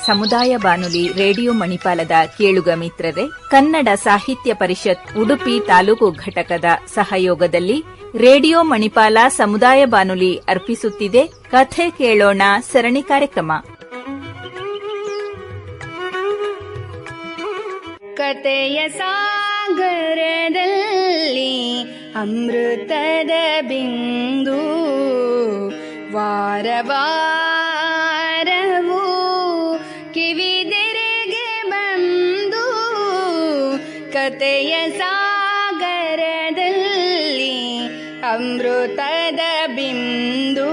ಸಮುದಾಯ ಬಾನುಲಿ ರೇಡಿಯೋ ಮಣಿಪಾಲದ ಕೇಳುಗ ಮಿತ್ರರೇ, ಕನ್ನಡ ಸಾಹಿತ್ಯ ಪರಿಷತ್ ಉಡುಪಿ ತಾಲೂಕು ಘಟಕದ ಸಹಯೋಗದಲ್ಲಿ ರೇಡಿಯೋ ಮಣಿಪಾಲ ಸಮುದಾಯ ಬಾನುಲಿ ಅರ್ಪಿಸುತ್ತಿದೆ ಕಥೆ ಕೇಳೋಣ ಸರಣಿ ಕಾರ್ಯಕ್ರಮ. ಕಥೆಯ ಸಾಗರದಲ್ಲಿ ಅಮೃತದ ಬಿಂದು ವಾರವಾರವೂ ಕಿವಿದೆರೆಗೆ ಬಂದು ಕಥೆಯ ಸಾಗರದಲ್ಲಿ ಅಮೃತದ ಬಿಂದು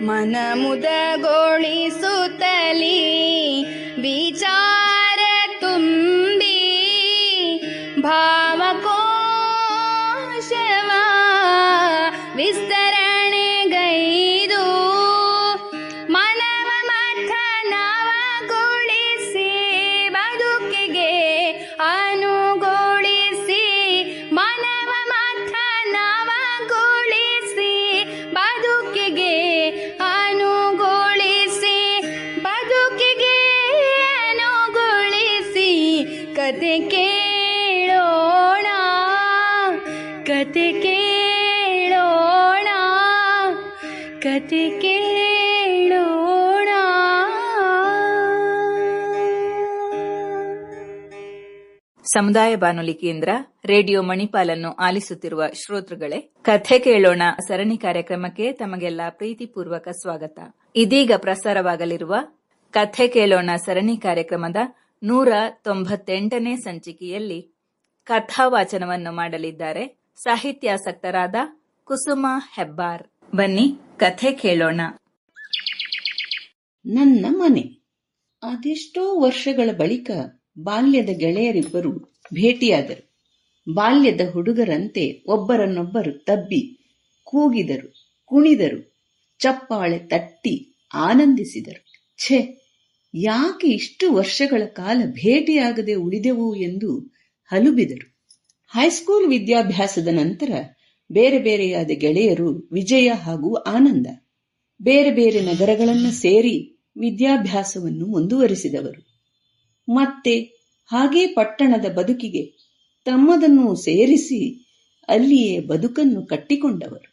ಮನ ಮುದಗೊಳಿಸುತ್ತಲೀ ವಿಚಾರ ತುಂಬಿ ಭಾವಕೋಶವ ವಿಸ್ತರಣೆಗೈದು ಮನವ ಮಥನವಗೊಳಿಸಿ ಬದುಕಿಗೆ ಅನುಗೊಳಿಸಿ ಮನವ ಮಥನವಗೊಳಿಸಿ ಬದುಕಿಗೆ ಅನುಗೊಳಿಸಿ ಬದುಕಿಗೆ ಅನುಗೊಳಿಸಿ ಕತೆ ಕೇಳೋಣ ಕತೆ ಕೇಳೋಣ ಕತೆ ಕೇಳೋಣ. ಸಮುದಾಯ ಬಾನುಲಿ ಕೇಂದ್ರ ರೇಡಿಯೋ ಮಣಿಪಾಲನ್ನು ಆಲಿಸುತ್ತಿರುವ ಶ್ರೋತೃಗಳೇ, ಕಥೆ ಕೇಳೋಣ ಸರಣಿ ಕಾರ್ಯಕ್ರಮಕ್ಕೆ ತಮಗೆಲ್ಲ ಪ್ರೀತಿಪೂರ್ವಕ ಸ್ವಾಗತ. ಇದೀಗ ಪ್ರಸಾರವಾಗಲಿರುವ ಕಥೆ ಕೇಳೋಣ ಸರಣಿ ಕಾರ್ಯಕ್ರಮದ 198ನೇ ಸಂಚಿಕೆಯಲ್ಲಿ ಕಥಾವಾಚನವನ್ನು ಮಾಡಲಿದ್ದಾರೆ ಸಾಹಿತ್ಯಾಸಕ್ತರಾದ ಕುಸುಮ ಹೆಬ್ಬಾರ್. ಬನ್ನಿ ಕಥೆ ಕೇಳೋಣ. ನನ್ನ ಮನೆ. ಅದೆಷ್ಟೋ ವರ್ಷಗಳ ಬಳಿಕ ಬಾಲ್ಯದ ಗೆಳೆಯರಿಬ್ಬರು ಭೇಟಿಯಾದರು. ಬಾಲ್ಯದ ಹುಡುಗರಂತೆ ಒಬ್ಬರನ್ನೊಬ್ಬರು ತಬ್ಬಿ ಕೂಗಿದರು, ಕುಣಿದರು, ಚಪ್ಪಾಳೆ ತಟ್ಟಿ ಆನಂದಿಸಿದರು. ಛೆ, ಯಾಕೆ ಇಷ್ಟು ವರ್ಷಗಳ ಕಾಲ ಭೇಟಿಯಾಗದೆ ಉಳಿದೆವು ಎಂದು ಹಲುಬಿದರು. ಹೈಸ್ಕೂಲ್ ವಿದ್ಯಾಭ್ಯಾಸದ ನಂತರ ಬೇರೆ ಬೇರೆಯಾದ ಗೆಳೆಯರು ವಿಜಯ ಹಾಗೂ ಆನಂದ. ಬೇರೆ ಬೇರೆ ನಗರಗಳನ್ನು ಸೇರಿ ವಿದ್ಯಾಭ್ಯಾಸವನ್ನು ಮುಂದುವರಿಸಿದವರು. ಮತ್ತೆ ಹಾಗೇ ಪಟ್ಟಣದ ಬದುಕಿಗೆ ತಮ್ಮದನ್ನು ಸೇರಿಸಿ ಅಲ್ಲಿಯೇ ಬದುಕನ್ನು ಕಟ್ಟಿಕೊಂಡವರು.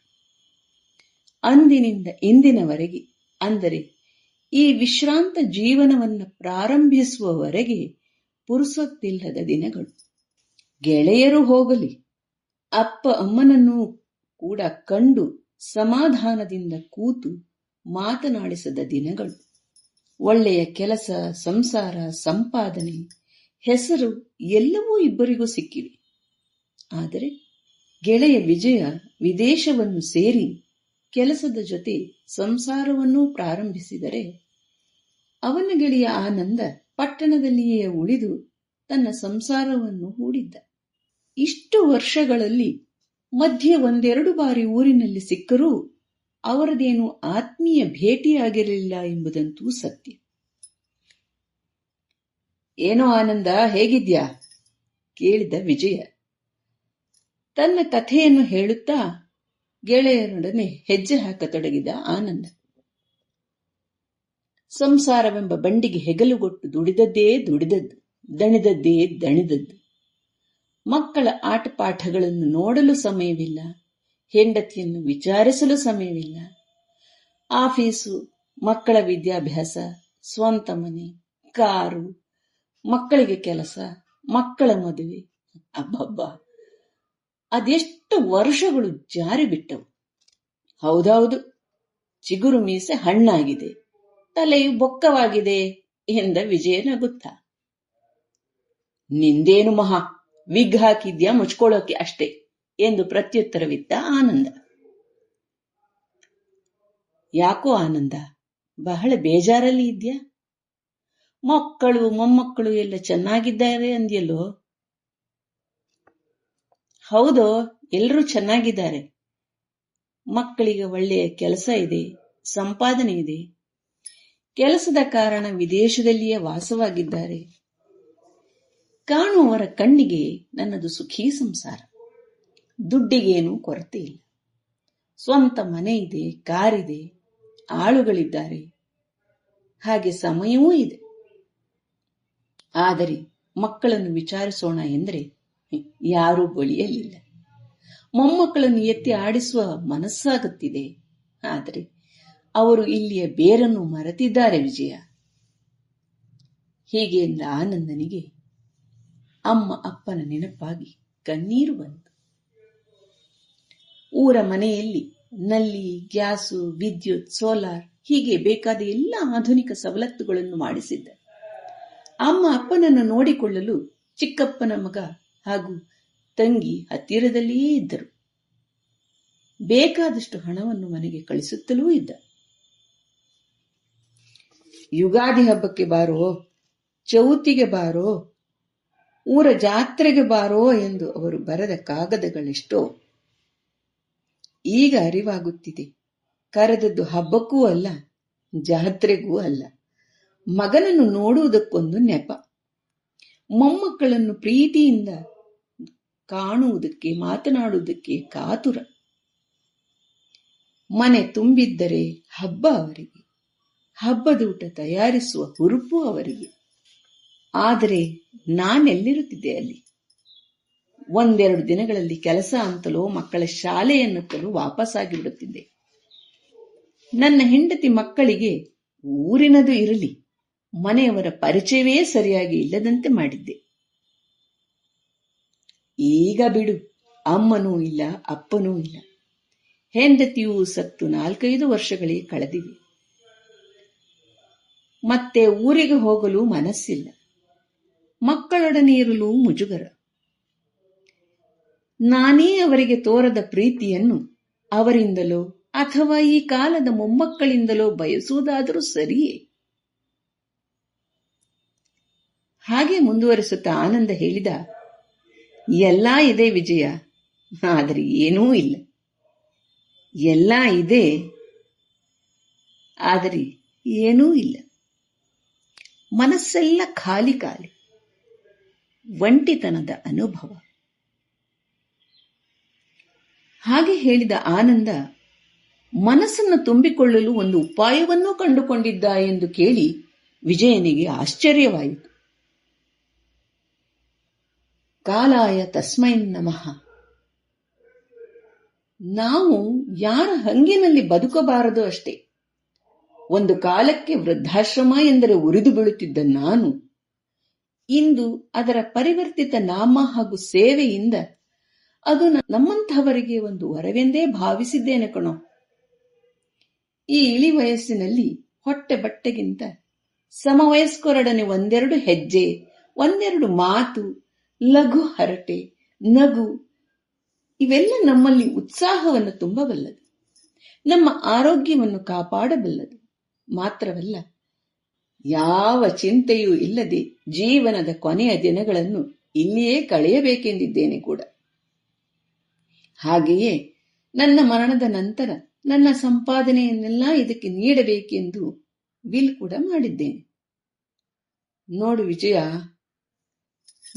ಅಂದಿನಿಂದ ಇಂದಿನವರೆಗೆ, ಅಂದರೆ ಈ ವಿಶ್ರಾಂತ ಜೀವನವನ್ನು ಪ್ರಾರಂಭಿಸುವವರೆಗೆ ಪುರುಸೊತ್ತಿಲ್ಲದ ದಿನಗಳು. ಗೆಳೆಯರು ಹೋಗಲಿ, ಅಪ್ಪ ಅಮ್ಮನನ್ನೂ ಕೂಡ ಕಂಡು ಸಮಾಧಾನದಿಂದ ಕೂತು ಮಾತನಾಡಿಸದ ದಿನಗಳು. ಒಳ್ಳೆಯ ಕೆಲಸ, ಸಂಸಾರ, ಸಂಪಾದನೆ, ಹೆಸರು ಎಲ್ಲವೂ ಇಬ್ಬರಿಗೂ ಸಿಕ್ಕಿವೆ. ಆದರೆ ಗೆಳೆಯ ವಿಜಯ ವಿದೇಶವನ್ನು ಸೇರಿ ಕೆಲಸದ ಜೊತೆ ಸಂಸಾರವನ್ನೂ ಪ್ರಾರಂಭಿಸಿದರೆ, ಅವನ ಗೆಳೆಯ ಆನಂದ ಪಟ್ಟಣದಲ್ಲಿಯೇ ಉಳಿದು ತನ್ನ ಸಂಸಾರವನ್ನು ಹೂಡಿದ್ದ. ಇಷ್ಟು ವರ್ಷಗಳಲ್ಲಿ ಮಧ್ಯೆ ಒಂದೆರಡು ಬಾರಿ ಊರಿನಲ್ಲಿ ಸಿಕ್ಕರೂ ಅವರದೇನು ಆತ್ಮೀಯ ಭೇಟಿಯಾಗಿರಲಿಲ್ಲ ಎಂಬುದಂತೂ ಸತ್ಯ. ಏನೋ ಆನಂದ, ಹೇಗಿದ್ಯಾ? ಕೇಳಿದ ವಿಜಯ. ತನ್ನ ಕಥೆಯನ್ನು ಹೇಳುತ್ತಾ ಗೆಳೆಯರೊಡನೆ ಹೆಜ್ಜೆ ಹಾಕತೊಡಗಿದ ಆನಂದ. ಸಂಸಾರವೆಂಬ ಬಂಡಿಗೆ ಹೆಗಲುಗೊಟ್ಟು ದುಡಿದದ್ದೇ ದುಡಿದದ್ದು, ದಣಿದದ್ದೇ ದಣಿದದ್ದು. ಮಕ್ಕಳ ಆಟಪಾಠಗಳನ್ನು ನೋಡಲು ಸಮಯವಿಲ್ಲ, ಹೆಂಡತಿಯನ್ನು ವಿಚಾರಿಸಲು ಸಮಯವಿಲ್ಲ. ಆಫೀಸು, ಮಕ್ಕಳ ವಿದ್ಯಾಭ್ಯಾಸ, ಸ್ವಂತ ಮನೆ, ಕಾರು, ಮಕ್ಕಳಿಗೆ ಕೆಲಸ, ಮಕ್ಕಳ ಮದುವೆ. ಅಬ್ಬಬ್ಬ, ಅದೆಷ್ಟು ವರ್ಷಗಳು ಜಾರಿ ಬಿಟ್ಟವು. ಹೌದೌದು, ಚಿಗುರು ಮೀಸೆ ಹಣ್ಣಾಗಿದೆ, ತಲೆಯು ಬೊಕ್ಕವಾಗಿದೆ ಎಂದ ವಿಜಯ ನಗುತ್ತ. ನಿಂದೇನು ಮಹಾ, ವಿಗ್ ಹಾಕಿದ್ಯಾ ಮುಚ್ಕೊಳ್ಳೋಕೆ ಅಷ್ಟೇ ಎಂದು ಪ್ರತ್ಯುತ್ತರವಿತ್ತ ಆನಂದ. ಯಾಕೋ ಆನಂದ, ಬಹಳ ಬೇಜಾರಲ್ಲಿ ಇದ್ಯಾ? ಮಕ್ಕಳು ಮೊಮ್ಮಕ್ಕಳು ಎಲ್ಲ ಚೆನ್ನಾಗಿದ್ದಾರೆ ಅಂದ್ಯಲ್ಲೋ? ಹೌದೋ, ಎಲ್ಲರೂ ಚೆನ್ನಾಗಿದ್ದಾರೆ. ಮಕ್ಕಳಿಗೆ ಒಳ್ಳೆಯ ಕೆಲಸ ಇದೆ, ಸಂಪಾದನೆ ಇದೆ. ಕೆಲಸದ ಕಾರಣ ವಿದೇಶದಲ್ಲಿಯೇ ವಾಸವಾಗಿದ್ದಾರೆ. ಕಾಣುವವರ ಕಣ್ಣಿಗೆ ನನ್ನದು ಸುಖೀ ಸಂಸಾರ. ದುಡ್ಡಿಗೇನೂ ಕೊರತೆ ಇಲ್ಲ. ಸ್ವಂತ ಮನೆ ಇದೆ, ಕಾರಿದೆ, ಆಳುಗಳಿದ್ದಾರೆ. ಹಾಗೆ ಸಮಯವೂ ಇದೆ. ಆದರೆ ಮಕ್ಕಳನ್ನು ವಿಚಾರಿಸೋಣ ಎಂದರೆ ಯಾರೂ ಬಳಿಯಲಿಲ್ಲ. ಮೊಮ್ಮಕ್ಕಳನ್ನು ಎತ್ತಿ ಆಡಿಸುವ ಮನಸ್ಸಾಗುತ್ತಿದೆ. ಆದರೆ ಅವರು ಇಲ್ಲಿಯ ಬೇರನ್ನು ಮರೆತಿದ್ದಾರೆ ವಿಜಯ. ಹೀಗೆ ಎಂದ ಆನಂದನಿಗೆ ಅಮ್ಮ ಅಪ್ಪನ ನೆನಪಾಗಿ ಕಣ್ಣೀರು ಬಂತು. ಊರ ಮನೆಯಲ್ಲಿ ನಲ್ಲಿ, ಗ್ಯಾಸು, ವಿದ್ಯುತ್, ಸೋಲಾರ್ ಹೀಗೆ ಬೇಕಾದ ಎಲ್ಲ ಆಧುನಿಕ ಸವಲತ್ತುಗಳನ್ನು ಮಾಡಿಸಿದ್ದ. ಅಮ್ಮ ಅಪ್ಪನನ್ನು ನೋಡಿಕೊಳ್ಳಲು ಚಿಕ್ಕಪ್ಪನ ಮಗ ಹಾಗೂ ತಂಗಿ ಹತ್ತಿರದಲ್ಲಿಯೇ ಇದ್ದರು. ಬೇಕಾದಷ್ಟು ಹಣವನ್ನು ಮನೆಗೆ ಕಳಿಸುತ್ತಲೂ ಇದ್ದ. ಯುಗಾದಿ ಹಬ್ಬಕ್ಕೆ ಬಾರೋ, ಚೌತಿಗೆ ಬಾರೋ, ಊರ ಜಾತ್ರೆಗೆ ಬಾರೋ ಎಂದು ಅವರು ಬರೆದ ಕಾಗದಗಳೆಷ್ಟೋ. ಈಗ ಅರಿವಾಗುತ್ತಿದೆ, ಕರೆದದ್ದು ಹಬ್ಬಕ್ಕೂ ಅಲ್ಲ, ಜಾತ್ರೆಗೂ ಅಲ್ಲ, ಮಗನನ್ನು ನೋಡುವುದಕ್ಕೊಂದು ನೆಪ, ಮೊಮ್ಮಕ್ಕಳನ್ನು ಪ್ರೀತಿಯಿಂದ ಕಾಣುವುದಕ್ಕೆ, ಮಾತನಾಡುವುದಕ್ಕೆ ಕಾತುರ. ಮನೆ ತುಂಬಿದ್ದರೆ ಹಬ್ಬ ಅವರಿಗೆ, ಹಬ್ಬದೂಟ ತಯಾರಿಸುವ ಹುರುಪು ಅವರಿಗೆ. ಆದರೆ ನಾನೆಲ್ಲಿರುತ್ತಿದ್ದೆ ಅಲ್ಲಿ? ಒಂದೆರಡು ದಿನಗಳಲ್ಲಿ ಕೆಲಸ ಅಂತಲೋ ಮಕ್ಕಳ ಶಾಲೆಯನ್ನುತ್ತಲೋ ವಾಪಸ್ಸಾಗಿ ಬಿಡುತ್ತಿದ್ದೆ. ನನ್ನ ಹೆಂಡತಿ ಮಕ್ಕಳಿಗೆ ಊರಿನದು ಇರಲಿ, ಮನೆಯವರ ಪರಿಚಯವೇ ಸರಿಯಾಗಿ ಇಲ್ಲದಂತೆ ಮಾಡಿದ್ದೆ. ಈಗ ಬಿಡು, ಅಮ್ಮನೂ ಇಲ್ಲ, ಅಪ್ಪನೂ ಇಲ್ಲ. ಹೆಂಡತಿಯೂ ಸತ್ತು 4-5 ವರ್ಷಗಳೇ ಕಳೆದಿವೆ. ಮತ್ತೆ ಊರಿಗೆ ಹೋಗಲು ಮನಸ್ಸಿಲ್ಲ. ಮಕ್ಕಳೊಡನೆ ಇರಲು ಮುಜುಗರ. ನಾನೇ ಅವರಿಗೆ ತೋರದ ಪ್ರೀತಿಯನ್ನು ಅವರಿಂದಲೋ ಅಥವಾ ಈ ಕಾಲದ ಮೊಮ್ಮಕ್ಕಳಿಂದಲೋ ಬಯಸುವುದಾದರೂ ಸರಿಯೇ? ಹಾಗೆ ಮುಂದುವರಿಸುತ್ತಾ ಆನಂದ ಹೇಳಿದ, ಎಲ್ಲ ಇದೆ ವಿಜಯ, ಆದರೆ ಏನೂ ಇಲ್ಲ. ಎಲ್ಲ ಇದೆ, ಆದರೆ ಏನೂ ಇಲ್ಲ. ಮನಸ್ಸೆಲ್ಲ ಖಾಲಿ ಖಾಲಿ, ಒಂಟಿತನದ ಅನುಭವ. ಹಾಗೆ ಹೇಳಿದ ಆನಂದ ಮನಸ್ಸನ್ನು ತುಂಬಿಕೊಳ್ಳಲು ಒಂದು ಉಪಾಯವನ್ನೂ ಕಂಡುಕೊಂಡಿದ್ದ ಎಂದು ಕೇಳಿ ವಿಜಯನಿಗೆ ಆಶ್ಚರ್ಯವಾಯಿತು. ಕಾಲಾಯ ತಸ್ಮೈ ನಮಃ. ನಾವು ಯಾರ ಹಂಗಿನಲ್ಲಿ ಬದುಕಬಾರದು ಅಷ್ಟೇ. ಒಂದು ಕಾಲಕ್ಕೆ ವೃದ್ಧಾಶ್ರಮ ಎಂದರೆ ಉರಿದು ಬೀಳುತ್ತಿದ್ದ ನಾನು ಇಂದು ಅದರ ಪರಿವರ್ತಿತ ನಾಮ ಹಾಗೂ ಸೇವೆಯಿಂದ ಅದು ನಮ್ಮಂಥವರಿಗೆ ಒಂದು ವರವೆಂದೇ ಭಾವಿಸಿದ್ದೇನೆ ಕಣೋ. ಈ ಇಳಿ ವಯಸ್ಸಿನಲ್ಲಿ ಹೊಟ್ಟೆ ಬಟ್ಟೆಗಿಂತ ಸಮವಯಸ್ಕರೊಡನೆ ಒಂದೆರಡು ಹೆಜ್ಜೆ, ಒಂದೆರಡು ಮಾತು, ಲಘು ಹರಟೆ, ನಗು ಇವೆಲ್ಲ ನಮ್ಮಲ್ಲಿ ಉತ್ಸಾಹವನ್ನು ತುಂಬಬಲ್ಲದು, ನಮ್ಮ ಆರೋಗ್ಯವನ್ನು ಕಾಪಾಡಬಲ್ಲದು. ಮಾತ್ರವಲ್ಲ, ಯಾವ ಚಿಂತೆಯೂ ಇಲ್ಲದೆ ಜೀವನದ ಕೊನೆಯ ದಿನಗಳನ್ನು ಇಲ್ಲಿಯೇ ಕಳೆಯಬೇಕೆಂದಿದ್ದೇನೆ ಕೂಡ. ಹಾಗೆಯೇ ನನ್ನ ಮರಣದ ನಂತರ ನನ್ನ ಸಂಪಾದನೆಯನ್ನೆಲ್ಲ ಇದಕ್ಕೆ ನೀಡಬೇಕೆಂದು ವಿಲ್ ಕೂಡ ಮಾಡಿದ್ದೇನೆ. ನೋಡು ವಿಜಯ,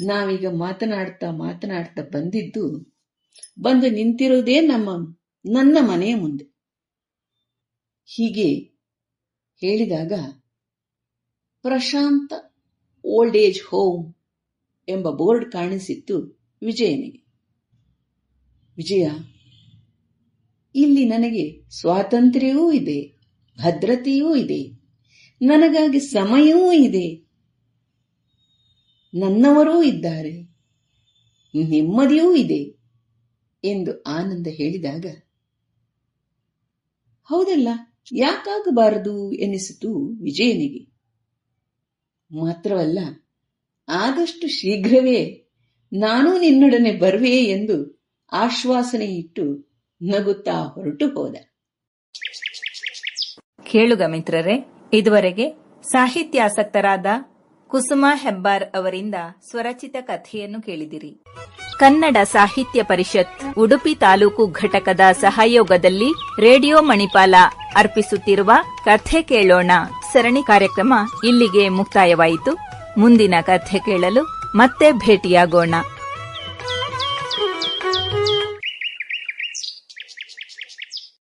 ನಾವೀಗ ಮಾತನಾಡ್ತಾ ಬಂದು ನಿಂತಿರುವುದೇ ನನ್ನ ಮನೆಯ ಮುಂದೆ. ಹೀಗೆ ಹೇಳಿದಾಗ ಪ್ರಶಾಂತ ಓಲ್ಡ್ ಏಜ್ ಹೋಮ್ ಎಂಬ ಬೋರ್ಡ್ ಕಾಣಿಸಿತ್ತು ವಿಜಯನಿಗೆ. ವಿಜಯ, ಇಲ್ಲಿ ನನಗೆ ಸ್ವಾತಂತ್ರ್ಯವೂ ಇದೆ, ಭದ್ರತೆಯೂ ಇದೆ, ನನಗಾಗಿ ಸಮಯವೂ ಇದೆ, ನನ್ನವರೂ ಇದ್ದಾರೆ, ನೆಮ್ಮದಿಯೂ ಇದೆ ಎಂದು ಆನಂದ ಹೇಳಿದಾಗ, ಹೌದಲ್ಲ, ಯಾಕಾಗಬಾರದು ಎನ್ನಿಸಿತು ವಿಜಯನಿಗೆ. ಮಾತ್ರವಲ್ಲ, ಆದಷ್ಟು ಶೀಘ್ರವೇ ನಾನು ನಿನ್ನೊಡನೆ ಬರುವೆ ಎಂದು ಆಶ್ವಾಸನೆ ಇಟ್ಟು ನಗುತ್ತಾ ಹೊರಟು ಹೋದ. ಕೇಳುಗ ಮಿತ್ರರೇ, ಇದುವರೆಗೆ ಸಾಹಿತ್ಯಾಸಕ್ತರಾದ ಕುಸುಮಾ ಹೆಬ್ಬಾರ್ ಅವರಿಂದ ಸ್ವರಚಿತ ಕಥೆಯನ್ನು ಕೇಳಿದಿರಿ. ಕನ್ನಡ ಸಾಹಿತ್ಯ ಪರಿಷತ್ ಉಡುಪಿ ತಾಲೂಕು ಘಟಕದ ಸಹಯೋಗದಲ್ಲಿ ರೇಡಿಯೋ ಮಣಿಪಾಲ ಅರ್ಪಿಸುತ್ತಿರುವ ಕಥೆ ಕೇಳೋಣ ಸರಣಿ ಕಾರ್ಯಕ್ರಮ ಇಲ್ಲಿಗೆ ಮುಕ್ತಾಯವಾಯಿತು. ಮುಂದಿನ ಕಥೆ ಕೇಳಲು ಮತ್ತೆ ಭೇಟಿಯಾಗೋಣ.